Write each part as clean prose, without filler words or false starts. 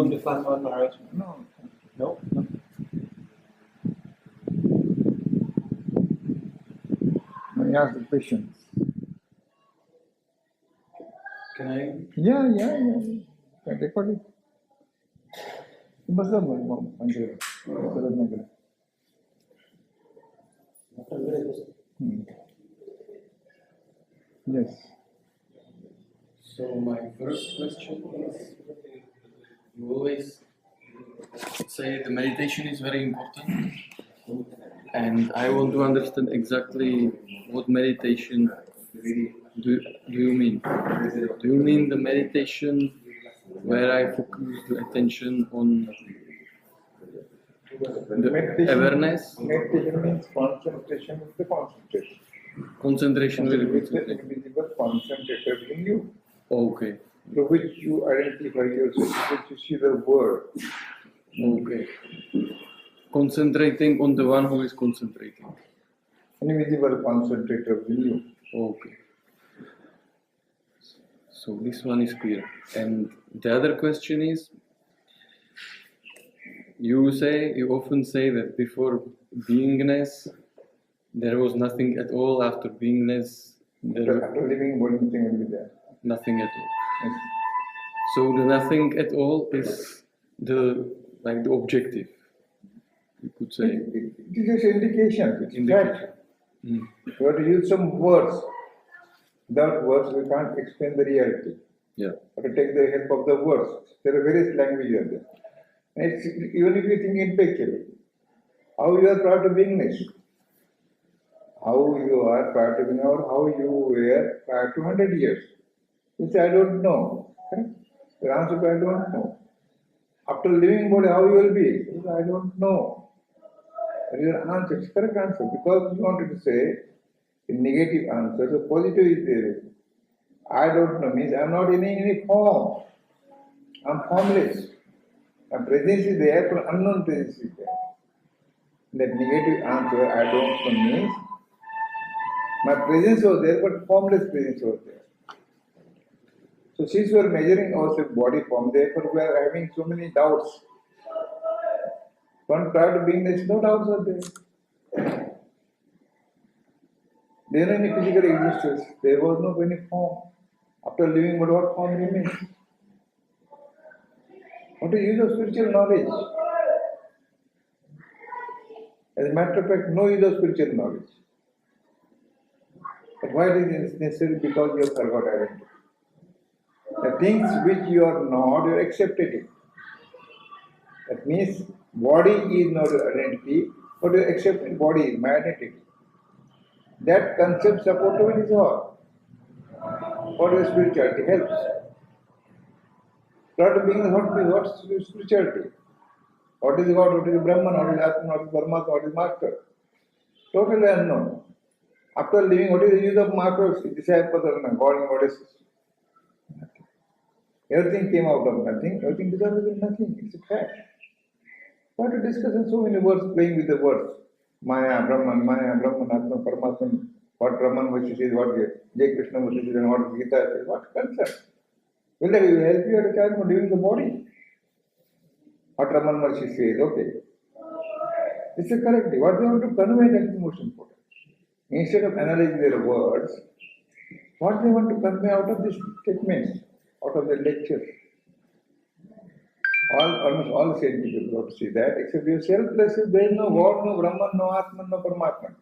going to find one, Maharaj? No. No? I ask the questions. Can I? Yeah. Can record it. Basta mo, Manjira. Sarad na gala. Yes. So my first question is, you always say the meditation is very important, and I want to understand exactly what meditation do you mean. Do you mean the meditation where I focus the attention on the awareness? Meditation means concentration with the concentration. Concentration with the With the concentration. invisible concentrator in you, Okay. through which you identify yourself, through which you see the world. Okay. Concentrating on the one who is concentrating. Invisible concentrator in you. Okay. So this one is clear. And the other question is, you often say that before beingness, there was nothing at all. After beingness, there was After living, one thing will be there. nothing at all. Yes. So the nothing at all is the objective, you could say. It is just indication. It's Indication. fact. You have to use some words. Without words, we can't explain the reality. Yeah. We have to take the help of the words. There are various languages there. And it's, even if you think intellectually, how you are prior to beingness, how you are prior to being, or how you were prior to 100 years. You say, I don't know. Correct? Your answer is, I don't know. After living body, how you will be? You say, I don't know. That is your answer. It's correct answer. Because you wanted to say a negative answer, so positive is there. I don't know means I am not in any form. I am formless. My presence is there, but unknown presence is there. That negative answer, I don't know means my presence was there, but formless presence was there. So since we are measuring ourselves body form, therefore we are having so many doubts. One prior to beingness, no doubts are there. There is any physical existence. There was no any form. After living, but what form remains? What is the use of spiritual knowledge? As a matter of fact, no use of spiritual knowledge. But why it is necessary? Because you have forgot identity. The things which you are not, you accepted it. That means body is not your identity, but you accepted body is my identity. That concept supportable is all. What is spirituality? Helps. God being what is spirituality? What is God? What is Brahman? What is Atman? What is Paramatma? What is Master? Totally unknown. After living, what is the use of Master? Disciple, God and Goddess. Everything came out of nothing. Everything dissolved in nothing. It's a fact. Why to discuss in so many words, playing with the words? Maya, Brahman, Atman, Paramatman. What Brahman Vashi says, what Jai Krishna Vashi says, and what Gita says. What concern? Will that help you at a time of living the body? What Raman Maharshi says, okay. It's a corrective. What they want to convey, that is the most important. Instead of analyzing their words, what they want to convey out of these statements, out of the lecture. Almost all scientific people see that, except you are selfless, there is no God, no Brahman, no Atman, no Paramatman.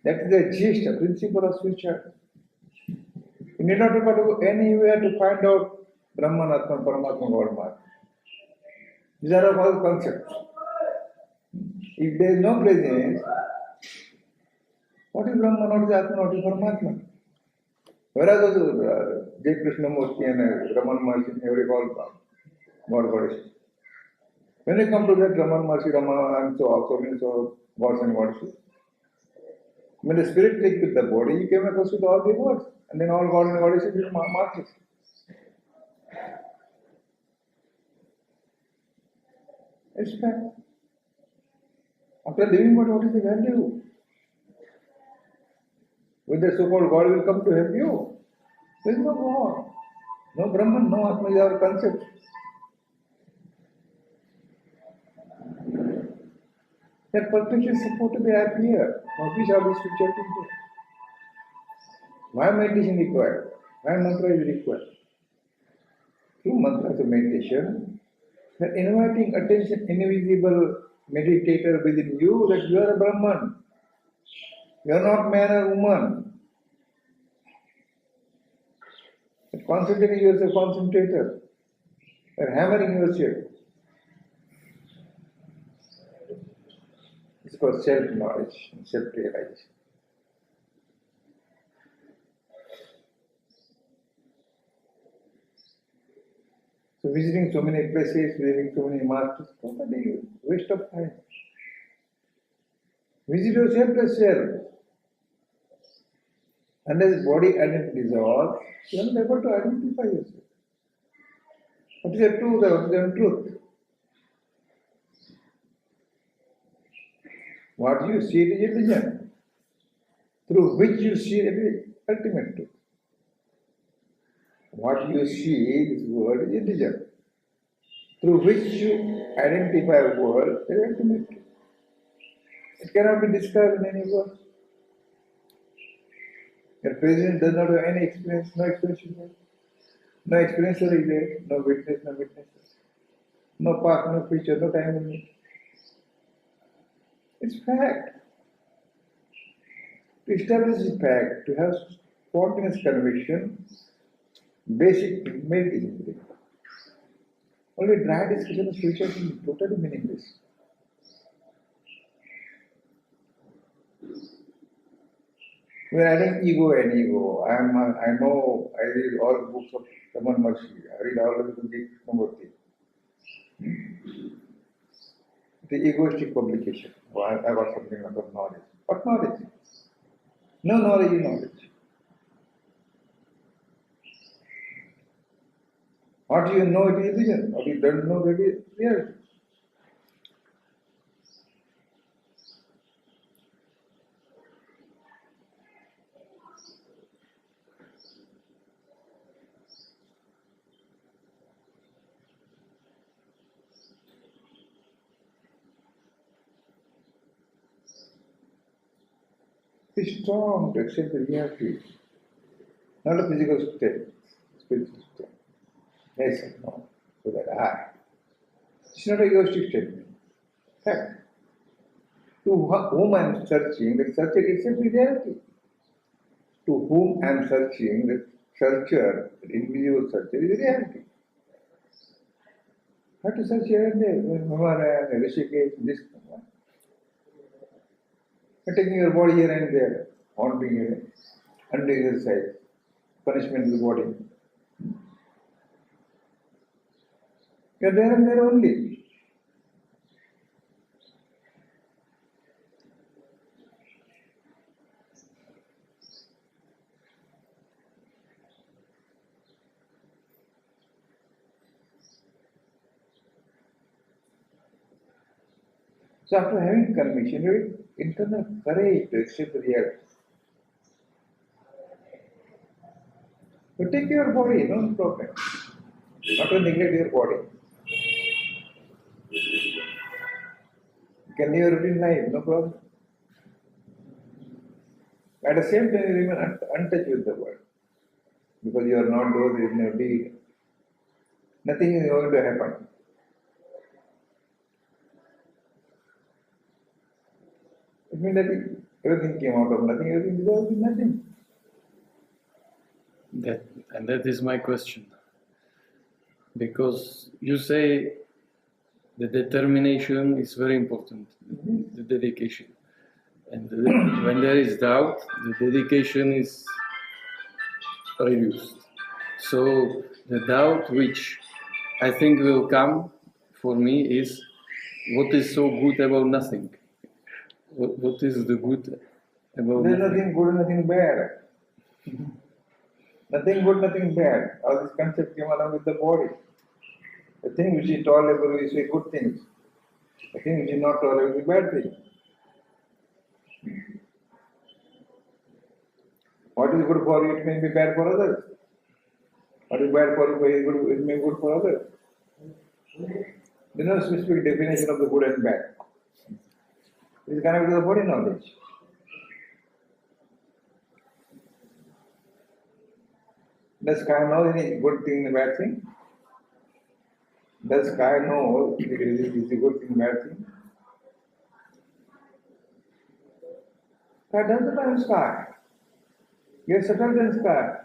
That is the gist, the principle of spirituality. You need not to go anywhere to find out Brahman, Atman, Paramatma, God, Mahatma. These are all concepts. If there is no presence, what is Brahman, what is Atman, what is Paramatma? Where are those Jai Krishna Murti and Raman Maharshi, every call God, Goddess? When you come to that Raman Maharshi, Rama, and so many gods and goddesses, when the spirit clicked with the body, you came across with all the words. And then all gods and goddesses will mark it. It's fact. After living body, what is the value? When the so-called God will come to help you, there is no God. No Brahman, no Atma is our concept. That perfection is supposed to be appear. For which all this picture to do? Why meditation required? Why mantra is required? Through mantras of meditation, you are inviting attention, invisible meditator within you that you are a Brahman. You are not man or woman. Concentrating yourself, concentrator. You are hammering yourself. It's called self-knowledge and self-realization. So visiting so many places, visiting so many masters, totally waste of time. Visit yourself as self. Unless body identity dissolves, you are not able to identify yourself. What is the truth or what is the untruth? What you see is illusion, through which you see the ultimate truth. What you see, this world is illusion, through which you identify a world, the ultimate truth. It cannot be described in any word. The president does not have any experience, no experience is there. No experiencer is there, no witness, no witnesses. No past, no future, no time limit. It's fact. To establish this fact, to have spontaneous conviction, basic meditation. Only dry discussion of future is totally meaningless. We are adding ego and ego. I know, I read all books of Raman Maharishi. I read all of the Krishnamurti. The egoistic publication. Oh, I got something about knowledge. What knowledge? No knowledge is knowledge. What you know it is illusion. What you don't know that is reality. Be strong to accept the reality, not a physical state, spiritual state. Yes and no, so that I. It's not a egoistic statement. Fact. To whom I am searching, the searcher itself is reality. To whom I am searching, the searcher, the invisible searcher is reality. How to search here and there, Himalaya, Rishikesh, this. You're taking your body here and there, haunting it, under exercise, punishment of the body. You're there and there only. So after having conviction, you have internal courage to accept the reality. You take your body, no problem. Not to neglect your body. You can live your routine life, no problem. At the same time, you remain untouched with the world. Because you are not those, there is no deed. Nothing is going to happen. It means that everything came out of nothing, everything dissolved in nothing. That is my question. Because you say the determination is very important, the dedication. And when there is doubt, the dedication is reduced. So the doubt which I think will come for me is what is so good about nothing? What is the good about There is nothing? nothing good, nothing bad. Nothing good, nothing bad. All this concept came along with the body. The thing which is tolerable is a good thing. The thing which is not tolerable is a bad thing. What is good for you, it may be bad for others. What is bad for you, it may be good for others. There is no specific definition of the good and bad. is connected to the body knowledge. Does sky know any good thing and bad thing? Does sky know if it is a good thing and bad thing? Sky doesn't know sky. You are subtle than sky.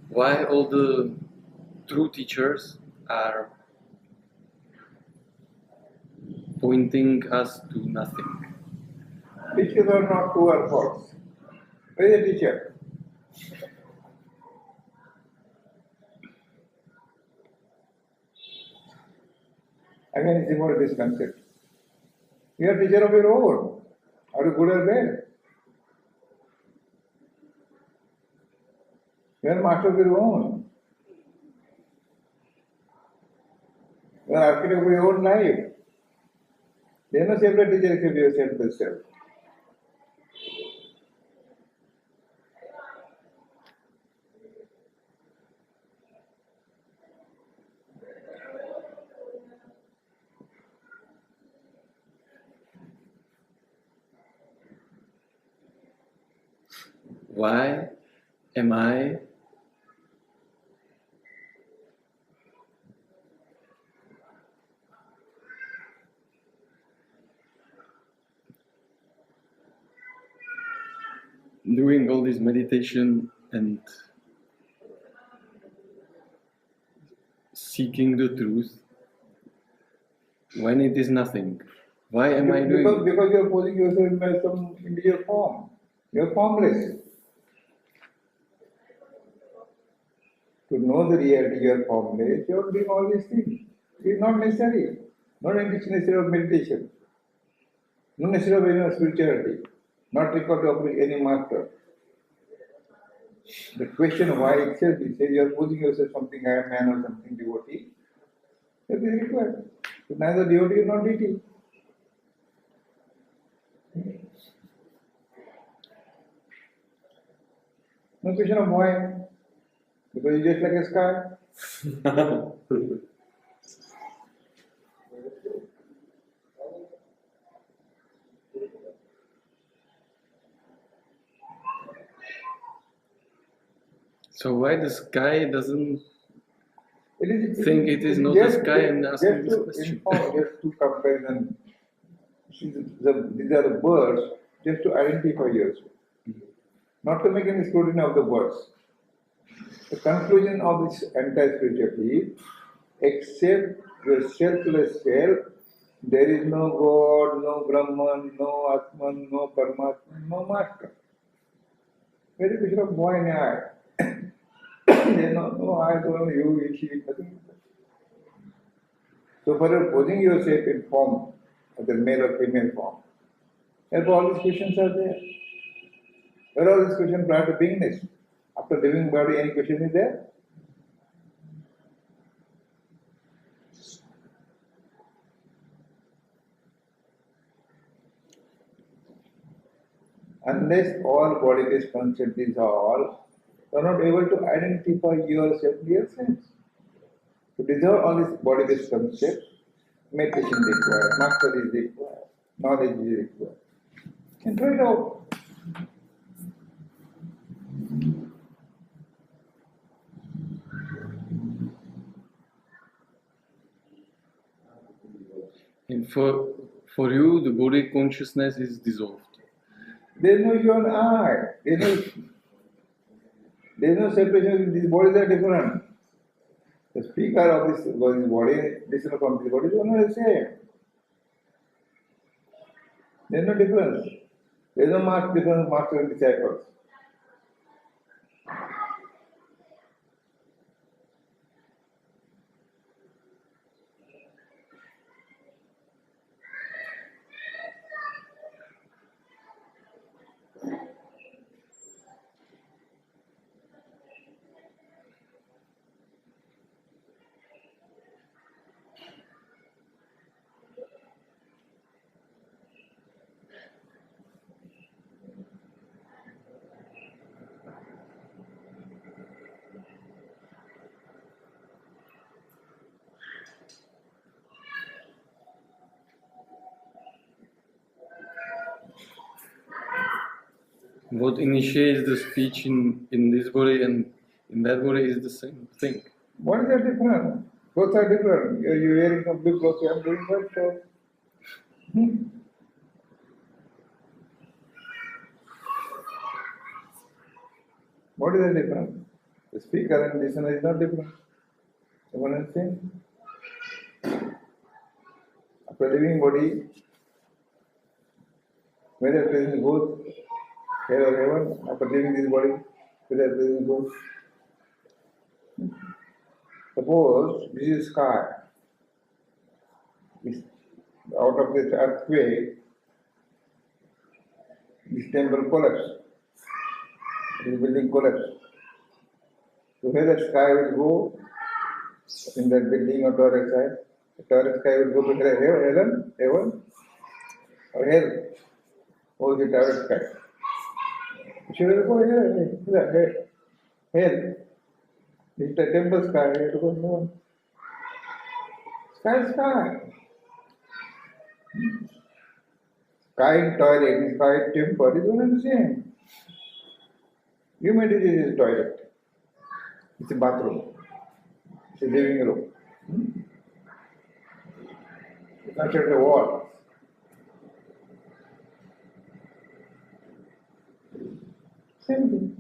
Why all the true teachers are pointing us to nothing? Teachers are not true or false. Where is the teacher? Again, it's about this concept. You are teacher of your own. Are you good or bad? You are master of your own. You are architect of your own life. There is no separate teacher except yourself yourself. Why am I doing all this meditation and seeking the truth when it is nothing? Why am I doing it? Because you are posing yourself as some individual form. You are formless. To know the reality, you are formless. You are doing all these things. It is not necessary. Not necessary of meditation. Not necessary of any spirituality. Not required to approach any master. The question why itself is says you are posing yourself something I am man or something devotee. That is required. So neither devotee nor deity. No question of why. Because you just like a sky. So why the sky doesn't Think it is not the sky and asking this question? Just to comparison, these are the birds, just to identify yourself. Not to make any scrutiny of the birds. The conclusion of this entire spirituality, except your selfless self, there is no God, no Brahman, no Atman, no Paramatman, no Master. Very picture of boy and I. There is no I, no you, it, she, nothing. So for posing yourself in form, of the male or female form, therefore all these questions are there. Where are all these questions prior to beingness? After living body, any question is there? Unless all body-based concept is all, you are not able to identify yourself in your sense. To dissolve all these body-based concepts, meditation is required, master is required, knowledge is required. And throw it out. And for you, the body consciousness is dissolved. There is no you and I. There is no separation. These bodies are different. The speaker of this body, listener from this body, is one and the same. There is no difference. There is no mark difference, master and disciples. What initiates the speech in this body and in that body is the same thing. What is the difference? Clothes are different. You are wearing some big clothes, I am doing white clothes. What is the difference? The speaker and listener is not different. One and the same. After leaving body, whether presence goes hell or heaven, after leaving this body, whether presence goes. Suppose this is sky. Out of this earthquake, this temple collapsed. This building collapsed. So where the sky will go in that building or tower side, the tower sky will go to heaven, or hell. Oh, the tower sky. She will go here, hell. This is the temple sky, you have to go heaven. Sky. Sky in toilet, sky in temple is one and the same. Humanity is a toilet. It's a bathroom. It's a living room. It's not just a wall. Same thing.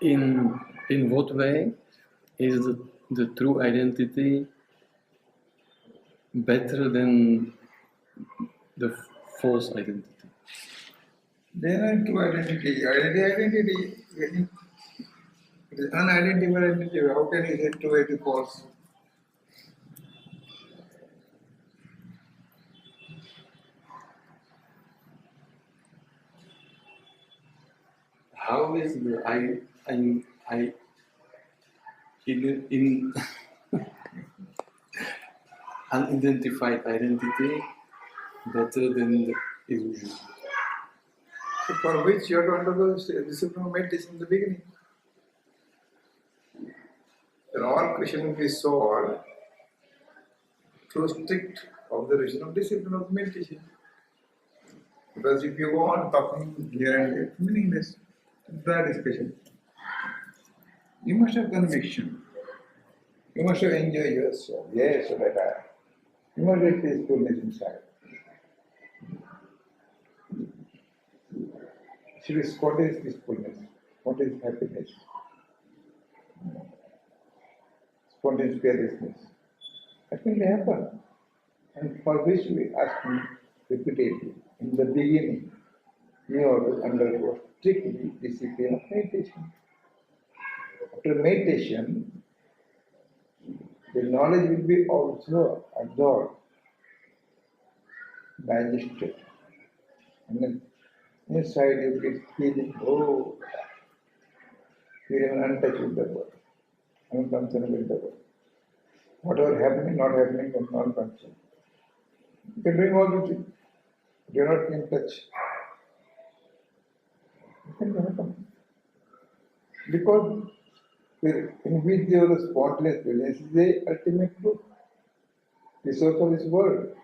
In what way is the true identity better than the false identity? They are not true identity. Identity it is unidentified identity. How can you say true it is false? How is the I in unidentified identity better than the illusion? So for which you have to undergo discipline of meditation in the beginning. Then all Krishna will be solved through strict observation of discipline of meditation. Because if you go on talking here and there, it's meaningless. It's that discussion. You must have conviction. You must have enjoyed yourself. Yes, so that you must have peacefulness inside. What is peacefulness? What is happiness? Spontaneous fearlessness. That will happen. And for which we ask me repeatedly. In the beginning, you have to undergo strictly discipline of meditation. After meditation, the knowledge will be also absorbed, digested. And then inside you get feeling, oh, you are untouched with the world, unconcerned with the world. Whatever happening, not happening, is not concerned. You can bring all the things. You are not in touch. It can happen. Because in which your spontaneous presence is the ultimate truth, the source of this world.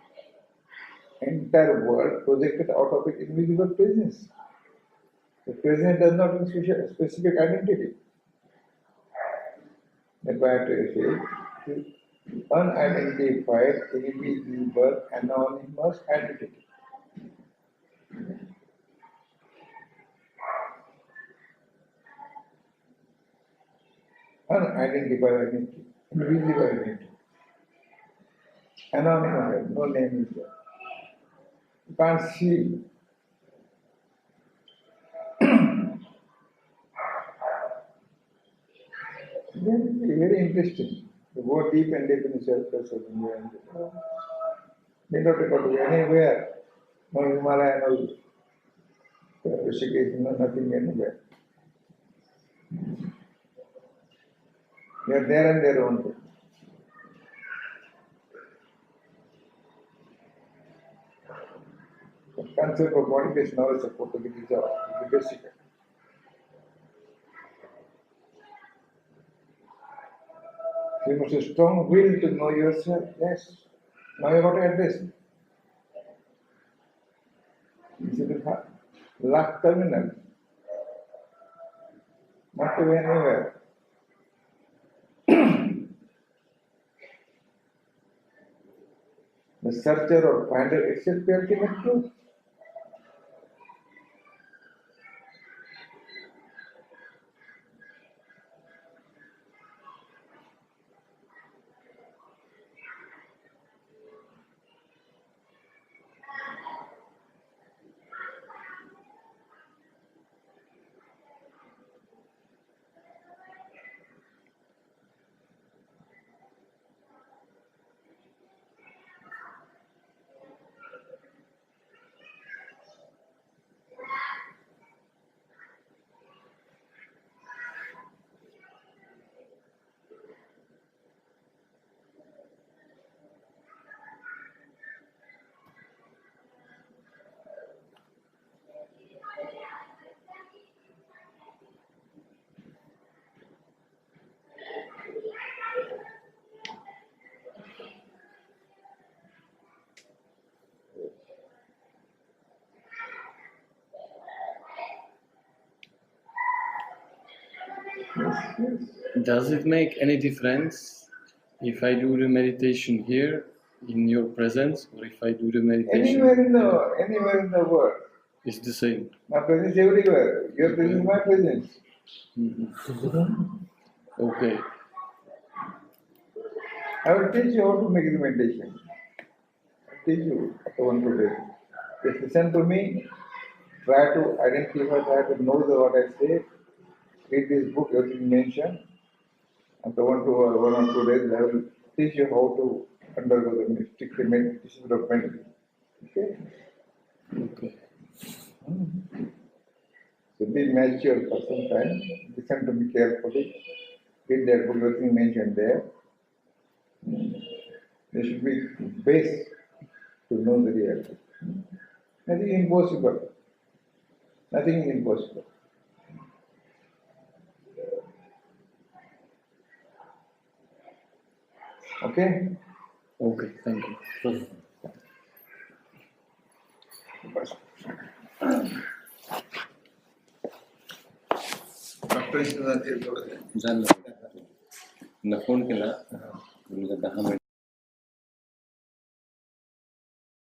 Entire world projected out of its invisible presence. The presence does not mean specific identity. That's why I say unidentified, invisible, anonymous identity. Unidentified identity, invisible identity. Anonymous, no name is there. You can't see. Then very interesting. You go deep and deep in self-perception. They don't go to anywhere. No Himalaya, no Rishikesh, no nothing anywhere. They are there and their own way. The concept of modification now is supposed to be dissolved, the basic. You must have strong will to know yourself. Yes. Now you got to address it. This is the last terminal. Not to go anywhere. The searcher or finder itself the ultimate truth. Does it make any difference if I do the meditation here in your presence or if I do the meditation? Anywhere in the world. It's the same. My presence everywhere. Your presence is my presence. Okay. I will teach you how to make the meditation. Teach you one to day. Just listen to me, try to identify, try to know what I say, read this book, everything mentioned. After 1 or 2 days, I will teach you how to undergo the strictly meditation of meditation. Okay? Okay. So be mature for some time, listen to me carefully, read that book, everything mentioned there. There should be base to know the reality. Nothing impossible. Nothing impossible. Okay? Okay, thank you. Doctor झालं phone केला 10 minute